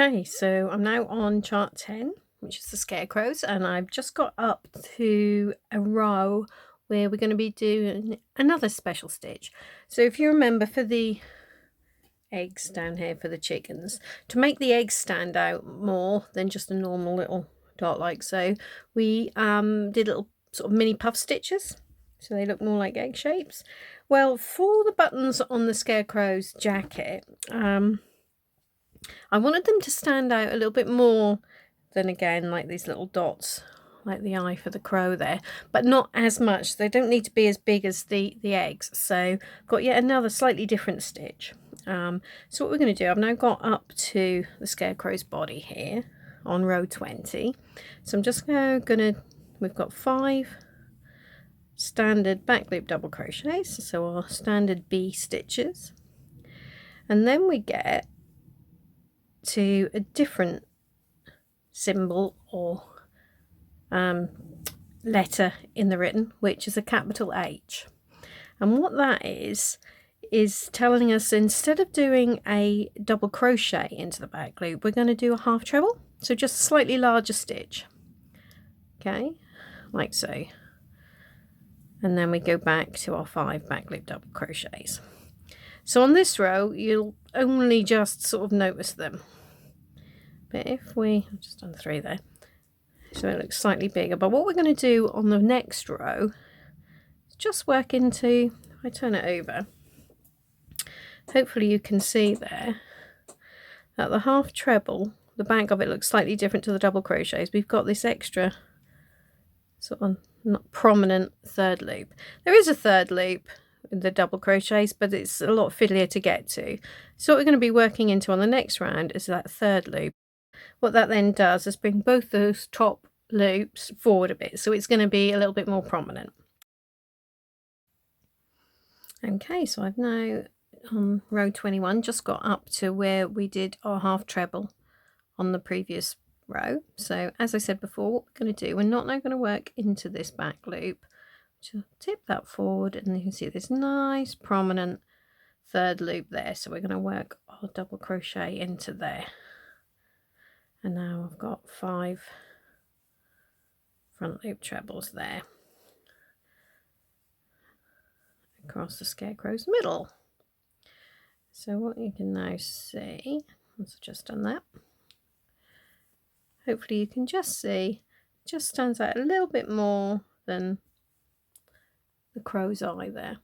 Okay, so I'm now on chart 10, which is the scarecrows, and I've just got up to a row where we're going to be doing another special stitch. So if you remember, for the eggs down here for the chickens, to make the eggs stand out more than just a normal little dot like so, we did little sort of mini puff stitches so they look more like egg shapes. Well, for the buttons on the scarecrow's jacket, I wanted them to stand out a little bit more than, again, like these little dots, like the eye for the crow there, but not as much. They don't need to be as big as the eggs. So got yet another slightly different stitch. So what we're going to do, I've now got up to the scarecrow's body here on row 20. So I'm just going to, we've got 5 standard back loop double crochets, so our standard B stitches, and then we get to a different symbol or letter in the written, which is a capital H. And what that is telling us, instead of doing a double crochet into the back loop, we're going to do a half treble, so just a slightly larger stitch, okay, like so. And then we go back to our 5 back loop double crochets. So on this row you'll only just sort of notice them, but if I've just done 3 there, so it looks slightly bigger. But what we're going to do on the next row is just work into, if I turn it over, hopefully you can see there that the half treble, the back of it looks slightly different to the double crochets. We've got this extra sort of not prominent third loop. There is a third loop in the double crochets, but it's a lot fiddlier to get to. So what we're going to be working into on the next round is that third loop. What that then does is bring both those top loops forward a bit, so it's going to be a little bit more prominent. Okay, so I've now on row 21 just got up to where we did our half treble on the previous row. So as I said before, what we're going to do, we're not now going to work into this back loop. Just tip that forward, and you can see this nice prominent third loop there. So we're going to work our double crochet into there. And now I've got 5 front loop trebles there across the scarecrow's middle. So what you can now see, once I've just done that, hopefully you can just see, it just stands out a little bit more than the crow's eye there.